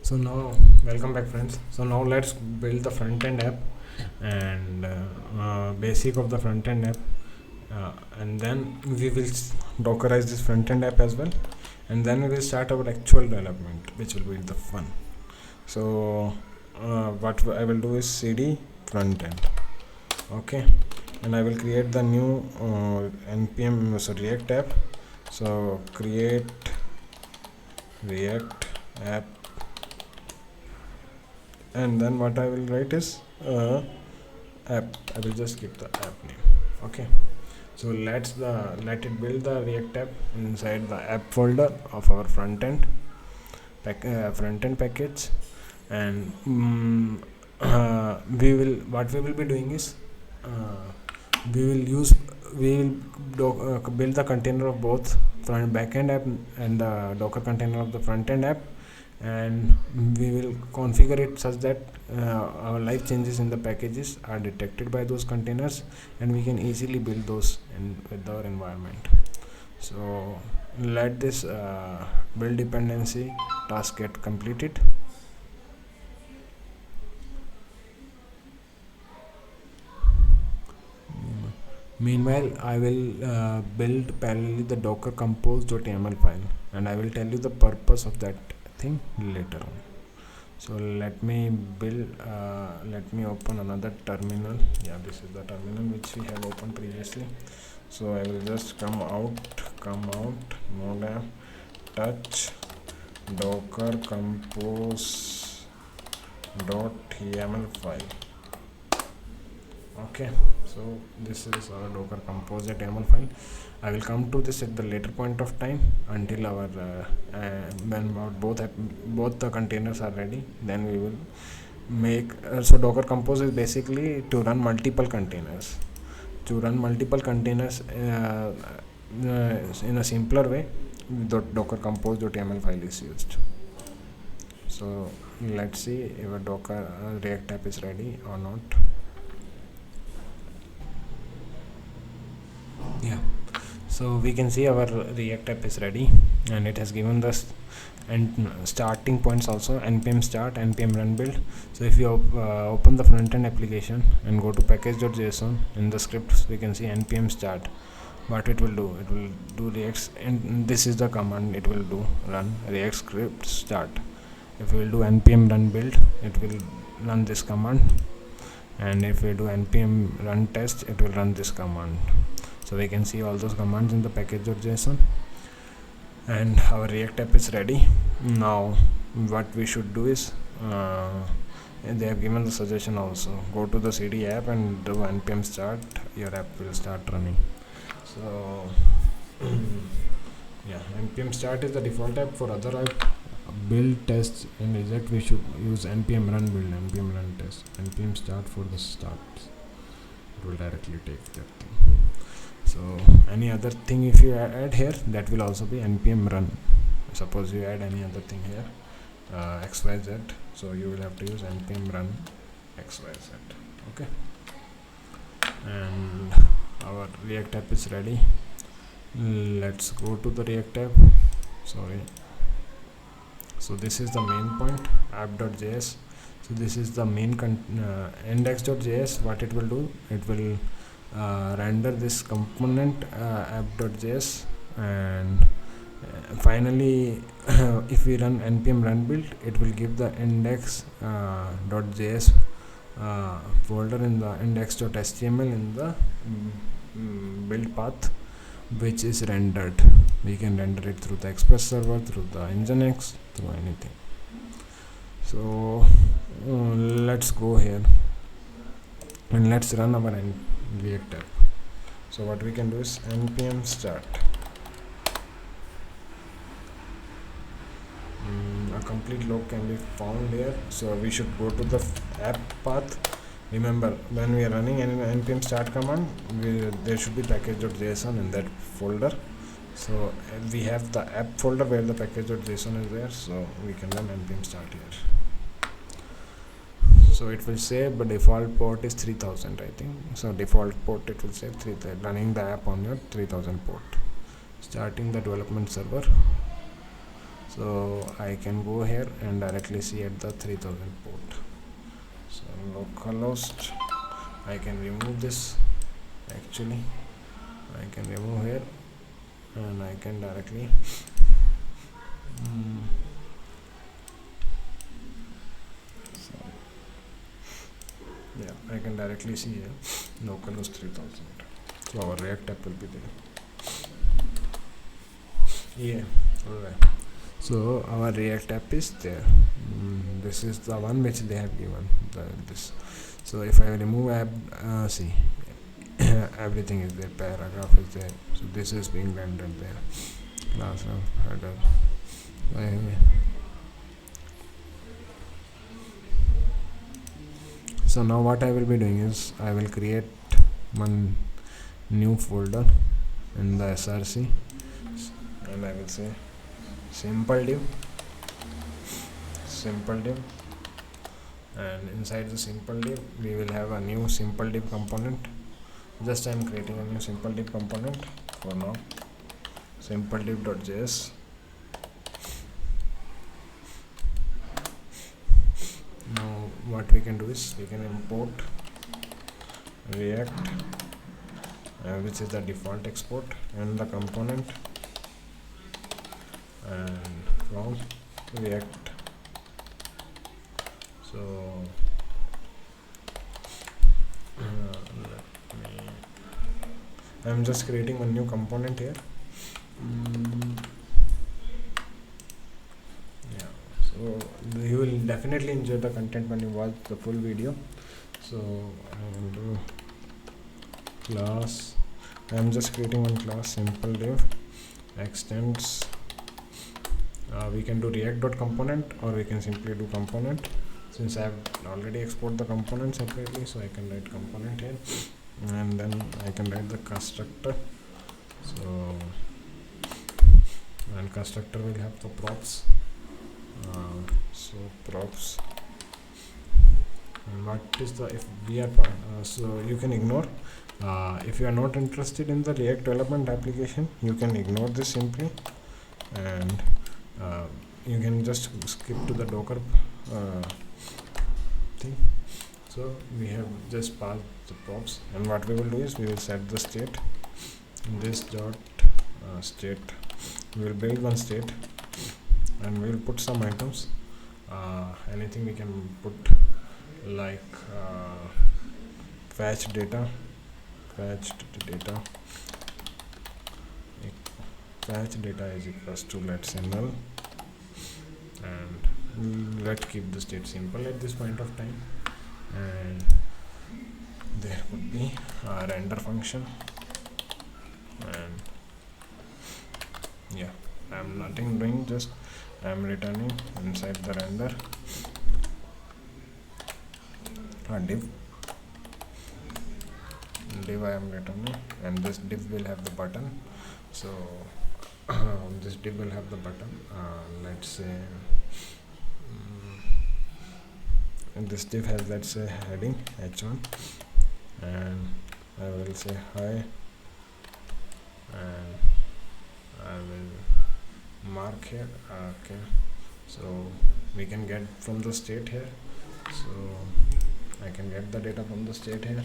So now, welcome back, friends. So now let's build the front end app and basic of the front end app, and then we will dockerize this front end app as well, and then we will start our actual development, which will be the fun. So what I will do is cd front end, okay, and I will create the new npm react app. So create react app, and then what I will write is app. I will just keep the app name. Okay. So let it build the React app inside the app folder of our front end package, and we will be doing is we will build the container of both front backend app and the Docker container of the front end app, and we will configure it such that our live changes in the packages are detected by those containers, and we can easily build those with our environment. So let this build dependency task get completed. Meanwhile, I will build parallelly the docker compose.yaml file, and I will tell you the purpose of that thing later on. So let me open another terminal. Yeah, this is the terminal which we have opened previously. So I will just come out node app touch docker compose.yaml file. Okay, so this is our docker compose.yaml file. I will come to this at the later point of time until our when both the containers are ready. Then we will make so Docker compose is basically to run multiple containers. To run multiple containers in a simpler way, Docker compose.yaml file is used. So let's see if a Docker React app is ready or not. Yeah, so we can see our React app is ready, and it has given us and starting points also: npm start, npm run build. So if you open the front end application and go to package.json, in the scripts we can see npm start. What it will do react, and this is the command it will do: run react script start. If we will do npm run build, it will run this command, and if we do npm run test, it will run this command. So we can see all those commands in the package.json, and our React app is ready. Now what we should do is and they have given the suggestion also: go to the cd app and do npm start, your app will start running. So yeah, npm start is the default app. For other app build tests and reject, we should use npm run build, npm run test, npm start for the start. It will directly take that thing. So any other thing if you add here, that will also be npm run. Suppose you add any other thing here, xyz, so you will have to use npm run xyz. Okay, and our React app is ready. Let's go to the React app. Sorry. So this is the main point, app.js. So this is the main index.js. What it will do, it will render this component app.js, and finally if we run npm run build, it will give the index.js folder in the index.html in the build path, which is rendered. We can render it through the express server, through the nginx, through anything. So let's go here and let's run our React app. So what we can do is npm start. A complete log can be found here. So we should go to the app path. Remember, when we are running an npm start command, there should be package.json in that folder. So we have the app folder where the package.json is there, so we can run npm start here. So it will say, but default port is 3000, I think. So default port, it will say running the app on your 3000 port. Starting the development server. So I can go here and directly see at the 3000 port. So localhost, I can remove this. Actually I can remove here and I can directly I can directly see here localhost 3000. So our React app will be there. Yeah, alright. So our React app is there. This is the one which they have given. This. So if I remove app, see, everything is there. Paragraph is there. So this is being rendered there. Class of header. So now what I will be doing is I will create one new folder in the src, and I will say simple div, and inside the simple div we will have a new simple div component. Just I am creating a new simple div component for now. Simple div.js. Now what we can do is we can import React, which is the default export, and the component, and from React. So I'm just creating one new component here. So you will definitely enjoy the content when you watch the full video. So I will do class. I'm just creating one class, simple div extends. We can do react.component, or we can simply do component. Since I have already exported the component separately, so I can write component here, and then I can write the constructor. So and constructor will have the props. So props, and what is the, if we are so you can ignore, if you are not interested in the React development application, you can ignore this simply, and you can just skip to the Docker thing. So we have just passed the props, and what we will do is we will set the state. This dot state, we will build one state, and we will put some items. Anything we can put, like fetched data is equals to, let's say, null, and let's keep the state simple at this point of time. And there would be a render function, and yeah, I'm nothing doing, just I'm returning inside the render a div I am returning, and this div will have the button. So this div will have the button, let's say, and this div has, let's say, heading h1, and I will say hi, and I will mark here. Okay, so we can get from the state here, so I can get the data from the state here.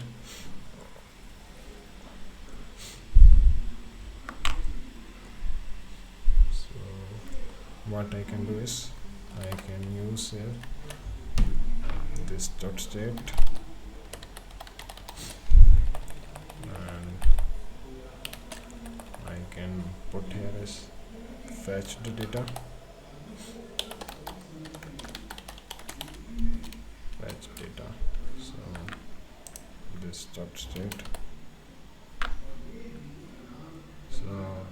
So what I can do is I can use here this dot state, and I can put here as fetched data, so this dot state. So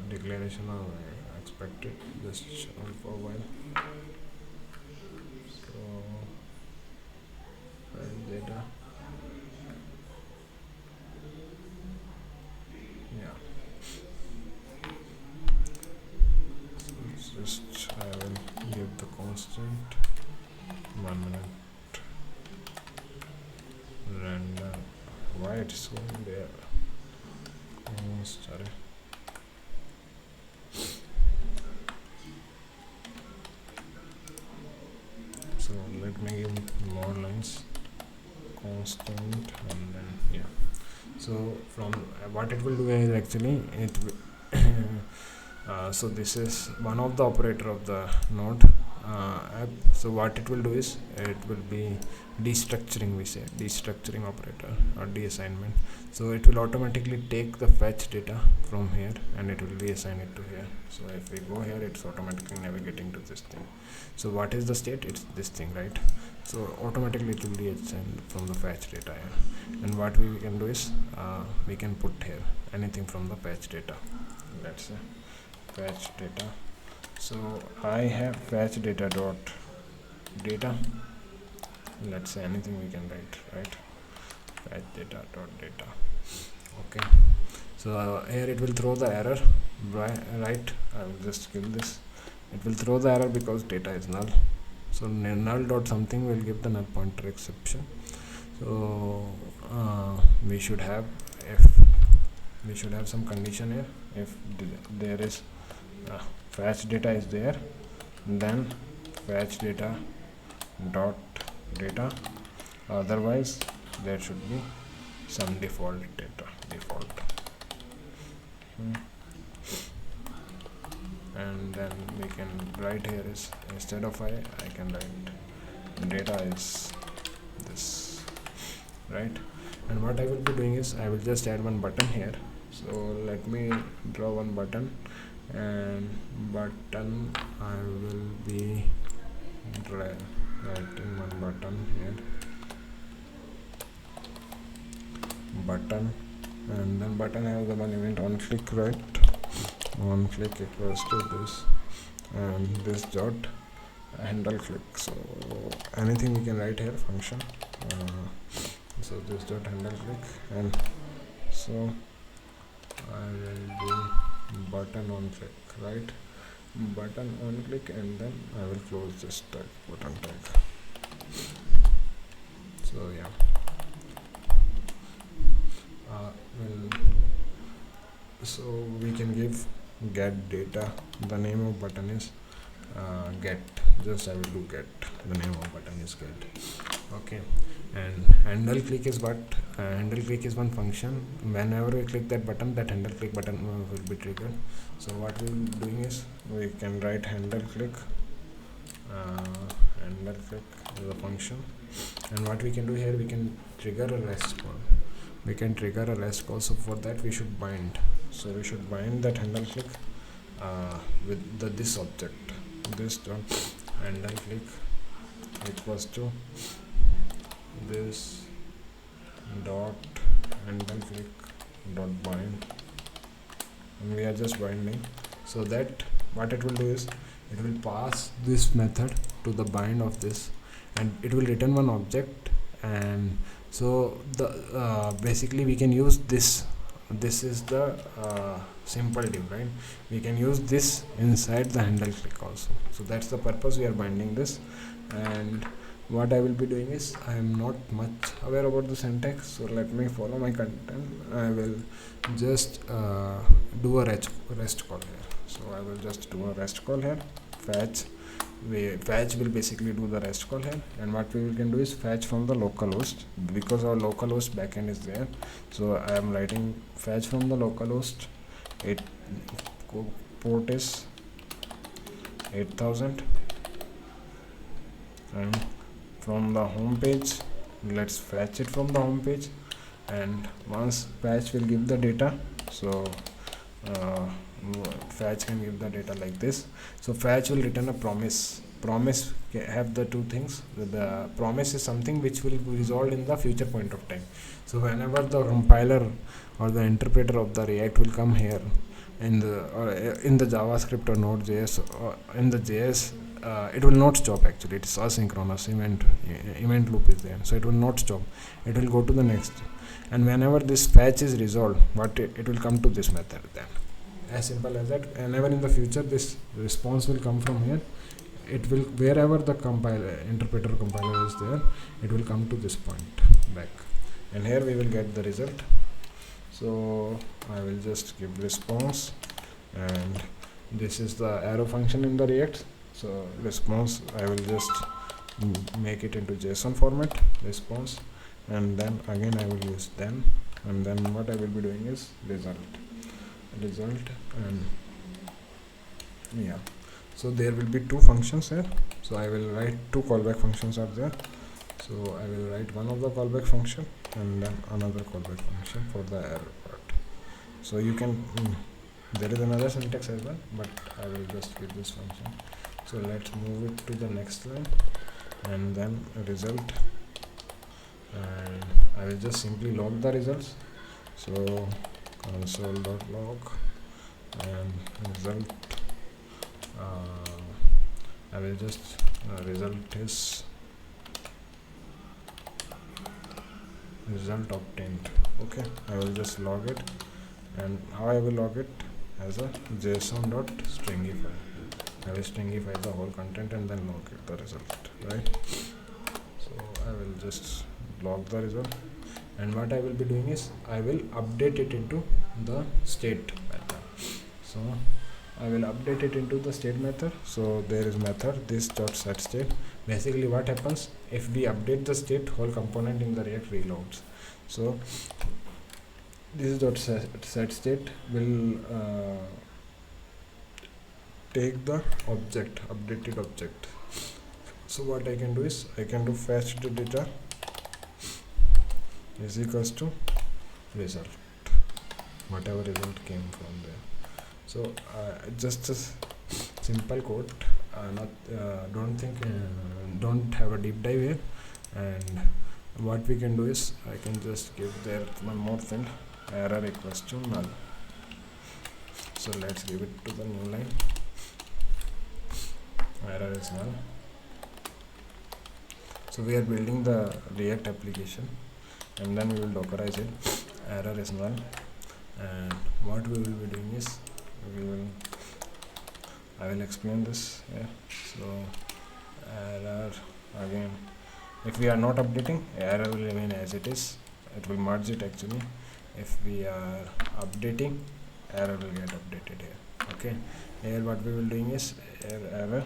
declaration of expected, just hold for a while. So data, yeah, so just I will give the constant 1 minute render. Why it's going there? Oh, sorry. So from what it will do is actually it so this is one of the operator of the node app. So what it will do is it will be destructuring, we say destructuring operator or deassignment. So it will automatically take the fetch data from here and it will reassign it to here. So if we go here, it's automatically navigating to this thing. So what is the state? It's this thing, right? So automatically it will reassign from the fetch data here. And what we can do is we can put here anything from the fetch data. Let's say fetch data. So I have fetch data dot data. Let's say anything we can write, right? Fetch data dot data. Okay. So here it will throw the error, right? I will just kill this. It will throw the error because data is null. So null dot something will give the null pointer exception. So we should have some condition here. If there is fetch data is there, then fetch data dot data, otherwise there should be some default data, and then we can write here is instead of I can write data is this, right? And what I will be doing is I will just add one button here. So let me draw one button, and button I will be writing one button here, button, and then button has the one event on click, right? On click equals to this, and this dot handle click. So anything we can write here, function. So this dot handle click, and so I will do button on click, right? Button on click, and then I will close this tag, button tag. So yeah, so we can give get data. The name of button is get. Just I will do get. The name of button is get. Okay. And handle click is what? Handle click is one function. Whenever we click that button, that handle click button will be triggered. So what we will be doing is we can write handle click. Handle click is a function, and what we can do here, we can trigger a REST call. So for that we should bind. So we should bind that handle click with this object. This dot handle click equals to this dot handle click dot bind, and we are just binding. So that what it will do is it will pass this method to the bind of this, and it will return one object. And so the basically we can use this is the simple div, right? We can use this inside the handle click also. So that's the purpose we are binding this. And what I will be doing is, I am not much aware about the syntax, so let me follow my content. I will just do a REST call here. So I will just do a REST call here. Fetch will basically do the REST call here, and what we can do is fetch from the localhost, because our localhost backend is there. So I am writing fetch from the localhost. Port is 8000, and from the home page, let's fetch it from the home page. And once fetch will give the data, so fetch can give the data like this. So fetch will return a promise. Promise have the two things. The promise is something which will be resolved in the future point of time. So whenever the compiler or the interpreter of the React will come here in the JavaScript or Node.js or in the JS, it will not stop. Actually, it's asynchronous event loop is there, so it will not stop. It will go to the next, and whenever this fetch is resolved, it will come to this method. Then as simple as that. Whenever in the future this response will come from here, it will, wherever the interpreter compiler is there, it will come to this point back, and here we will get the result. So I will just give response, and this is the arrow function in the React. So response, I will just make it into JSON format, response, and then again I will use then and then what I will be doing is result, and yeah. So there will be two functions here. So I will write two callback functions are there. So I will write one of the callback function and then another callback function for the error part. So you can there is another syntax as well, but I will just keep this function. So let's move it to the next line, and then result, and I will just simply log the results. So console.log and result, I will just result is result obtained. Okay, I will just log it, and how I will log it as a json.stringify. I will stringify the whole content and then log it, the result, right? So I will just log the result, and what I will be doing is I will update it into the state method. So I will update it into the state method. So there is method this dot set state. Basically what happens, if we update the state, whole component in the React reloads. So this dot set state will take the object, updated object. So what I can do is I can do fetch the data is equals to result, whatever result came from there. So just a simple code, don't have a deep dive here. And what we can do is I can just give there one more thing, error equals to null. So let's give it to the new line, error is null. So we are building the React application, and then we will dockerize it. Error is null, and what we will be doing is I will explain this here. So error, again, if we are not updating, error will remain as it is. It will merge it actually. If we are updating, error will get updated here. Okay, here what we will doing is error,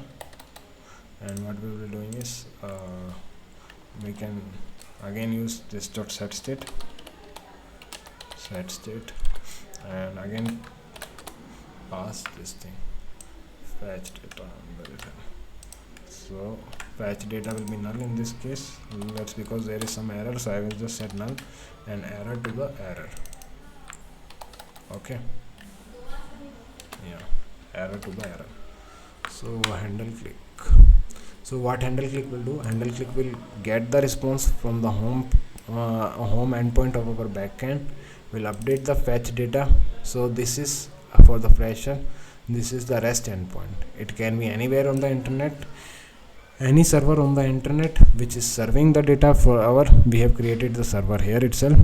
and what we will doing is we can again use this dot set state, and again pass this thing, fetch data on the return. So fetch data will be null in this case. That's because there is some error, so I will just set null and error to the error. Okay, yeah, error to the error. So handle click. So what handle click will do, handle click will get the response from the home endpoint of our backend, will update the fetch data. So this is for the fresher, this is the REST endpoint. It can be anywhere on the internet, any server on the internet which is serving the data for our, we have created the server here itself.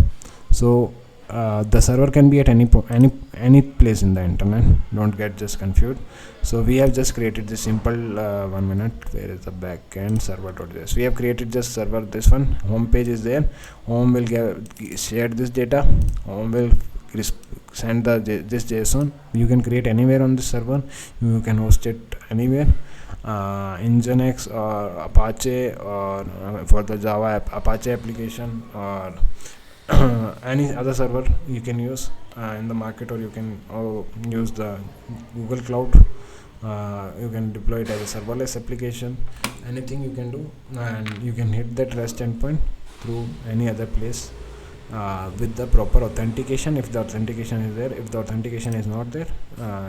So the server can be at any place in the internet, don't get just confused. So we have just created this simple 1 minute, where is the backend server.js. We have created just server, this one, home page is there, home will share this data, home will send this JSON. You can create anywhere on this server, you can host it anywhere, Nginx or Apache, or for the Java Apache application, or any other server you can use in the market, or you can use the Google Cloud. You can deploy it as a serverless application, anything you can do, and you can hit that REST endpoint through any other place with the proper authentication, if the authentication is there. If the authentication is not there,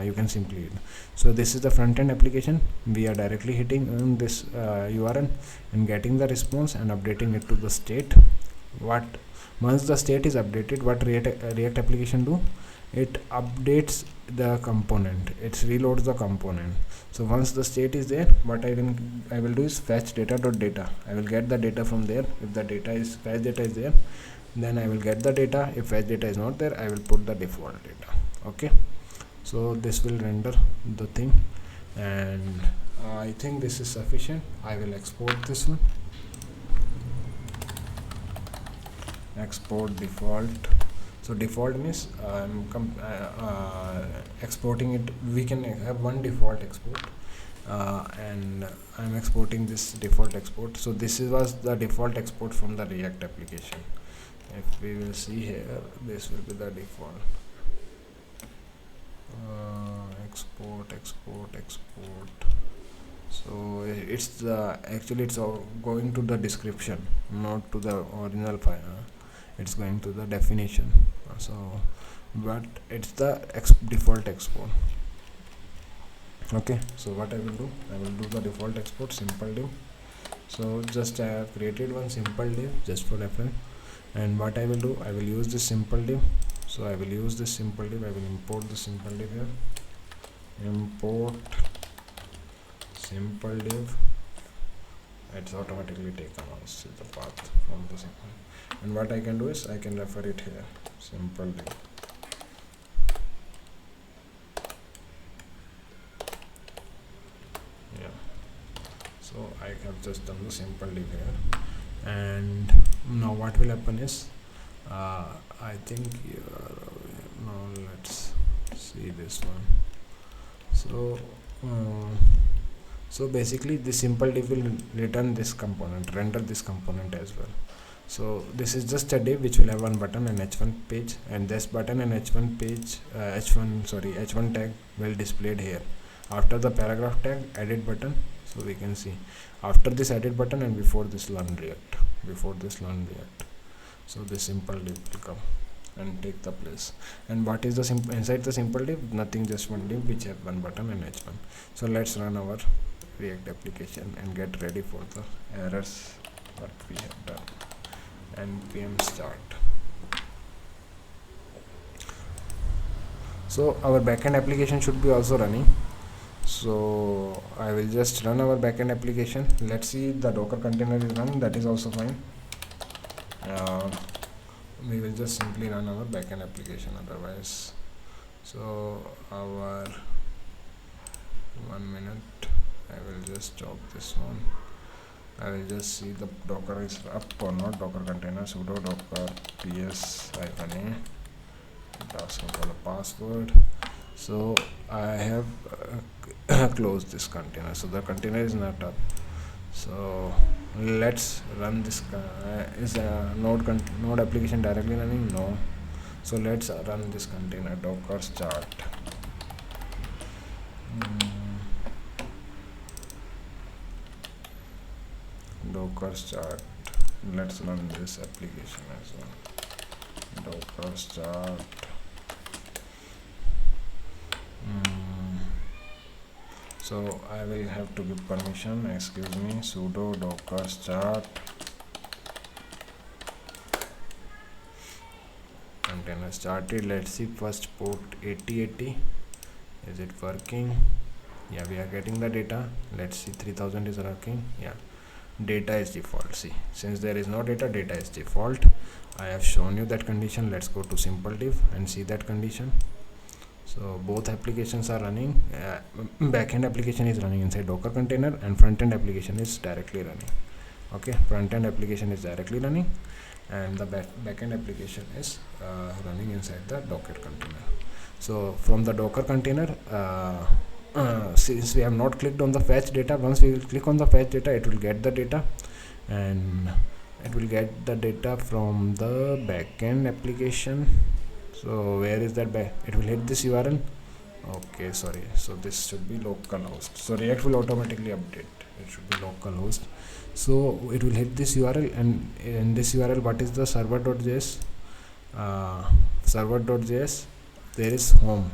you can simply so this is the front end application. We are directly hitting on this URL and getting the response and updating it to the state. Once the state is updated, what React application do, it updates the component, it reloads the component. So once the state is there, what I will do is fetch data.data. I will get the data from there. If the fetch data is there, then I will get the data. If fetch data is not there, I will put the default data. Okay, so this will render the thing, and I think this is sufficient. I will export this one, export default. So default means I'm exporting it. We can have one default export, and I'm exporting this default export. So this was the default export from the React application. if we will see here, this will be the default. Export. So it's the actually it's going to the description, not to the original file. It's going to the definition. So but it's the default export. Okay, so what I will do, I will do the default export simple div. So just I have created one simple div just for reference, and what I will do, I will use this simple div. So I will use this simple div, I will import the simple div here, import simple div. It's automatically taken as the path from the simple, and what I can do is I can refer it here, simple div. So I have just done the simple div here, and now what will happen is I think now let's see this one. So basically this simple div will return this component, render this component as well. So this is just a div which will have one button and h1 page, and this button and h1 page h1 tag will displayed here after the paragraph tag edit button. So we can see after this edit button and before this learn react, so this simple div will come and take the place. And what is the inside the simple div? Nothing, just one div which have one button and h1. So let's run our React application and get ready for the errors what we have done. npm start. So our backend application should be also running. So I will just run our backend application. Let's see, the Docker container is run, that is also fine. We will just simply run our backend application otherwise. So our 1 minute, I will just stop this one. I will just see the Docker is up or not. Docker container sudo docker ps-a, asking for the password. So I have closed this container, so the container is not up. So let's run this. Is a node application directly running? No. So let's run this container, docker start. Docker start. Let's run this application as well. Docker start. So I will have to give permission, excuse me, sudo docker start container started. Let's see first port 8080, is it working? Yeah, we are getting the data. Let's see 3000 is working. Yeah, data is default. See, since there is no data, data is default. I have shown you that condition. Let's go to simple div and see that condition. So both applications are running. Backend application is running inside Docker container, and front-end application is directly running. Okay, front-end application is directly running, and the backend application is running inside the Docker container. So from the Docker container, since we have not clicked on the fetch data, once we will click on the fetch data, it will get the data, and it will get the data from the backend application. So where is that it will hit this URL. Okay, sorry, so this should be localhost. So React will automatically update, it should be localhost. So it will hit this URL, and in this URL what is the server.js? Server.js, there is home,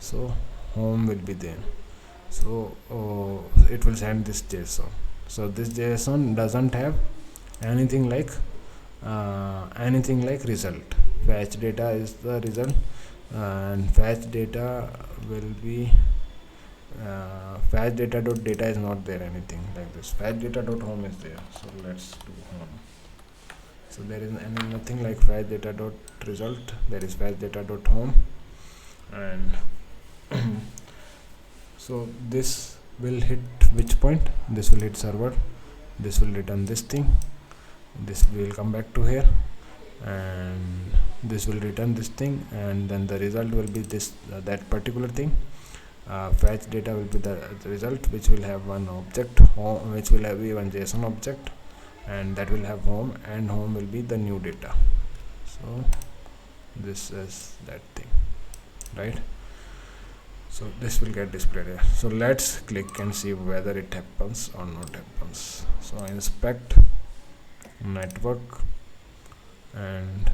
so home will be there. So it will send this JSON. So this JSON doesn't have anything like result. Fetch data is the result, and fetch data will be fetch data dot data is not there, anything like this. Fetch data dot home is there. So let's do home. So there is nothing like fetch data dot result. There is fetch data dot home, and so this will hit which point? This will hit server. This will return this thing. This will come back to here, and this will return this thing, and then the result will be this that particular thing. Fetch data will be the result, which will have one object home, which will have one JSON object, and that will have home, and home will be the new data. So this is that thing, right? So this will get displayed here. So let's click and see whether it happens or not happens. So I inspect network and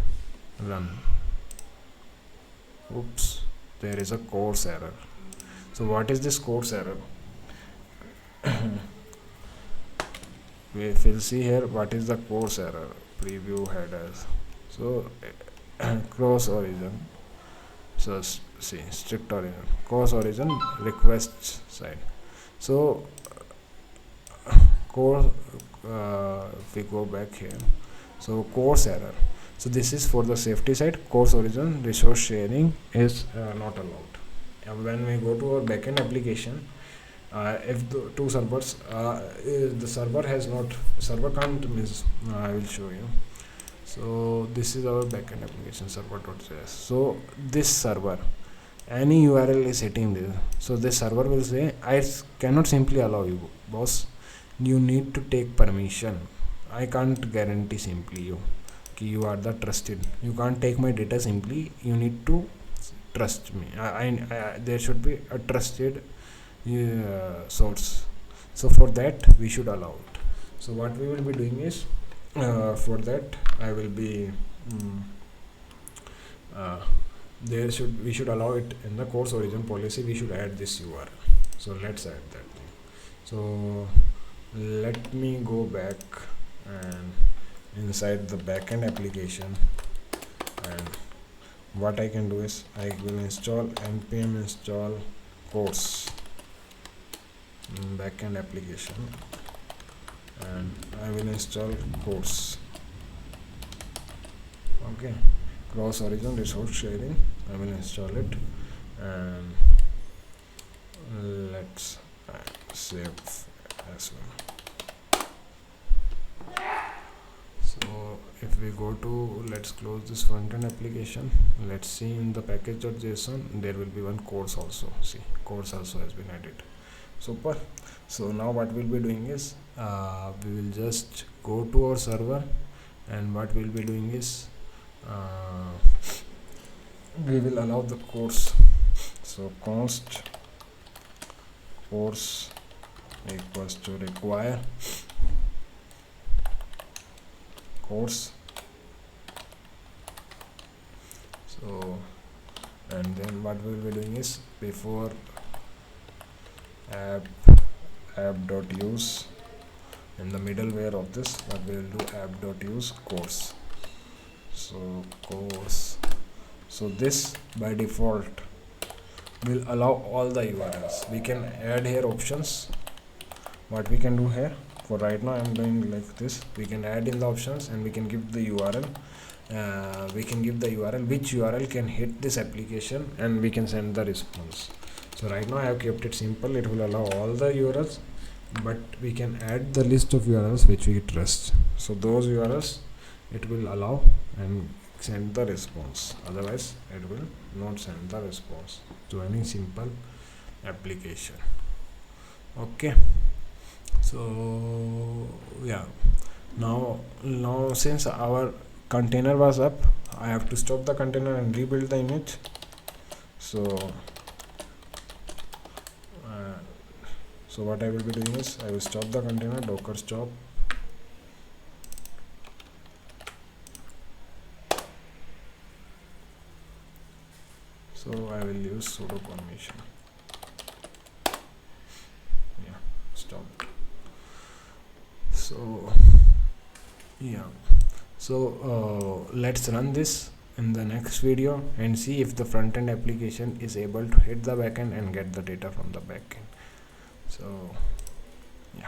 run. Oops, there is a course error. So what is this course error? We'll see here what is the course error. Preview headers. So cross origin. So see, strict origin, course origin, request side. So course, if we go back here, so course error. So this is for the safety side. Course origin resource sharing is not allowed. And when we go to our backend application, if the two servers, the server has not, server can't means, I will show you. So this is our backend application server.js. So this server, any URL is hitting this. So this server will say, I cannot simply allow you, boss. You need to take permission. I can't guarantee simply you. You are the trusted. You can't take my data simply. You need to trust me. There should be a trusted source. So for that we should allow it. So what we will be doing is, for that I will be we should allow it in the course origin policy. We should add this URL. So let's add that thing. So let me go back and inside the backend application, and what I can do is I will install npm install course backend application, and I will install course. Okay, cross origin resource sharing, I will install it, and let's save as well. So if we go to, let's close this front-end application, let's see in the package.json there will be one course also. See, course also has been added. Super. So now what we'll be doing is, we will just go to our server, and what we'll be doing is, we will allow the course. So const course equals to require course. So, and then what we will be doing is, before app.use, in the middleware of this, what we will do, app.use course. So course, so this by default will allow all the URLs. We can add here options. What we can do here, for right now I'm doing like this, we can add in the options, and we can give the URL. We can give the URL, which URL can hit this application, and we can send the response. So right now I have kept it simple. It will allow all the URLs, but we can add the list of URLs which we trust. So those URLs it will allow and send the response. Otherwise it will not send the response to any simple application. Okay. So yeah, now since our container was up, I have to stop the container and rebuild the image. So so what I will be doing is, I will stop the container, docker stop, so I will use sudo permission. Yeah, stop. So yeah, so let's run this in the next video and see if the front-end application is able to hit the backend and get the data from the backend. So yeah.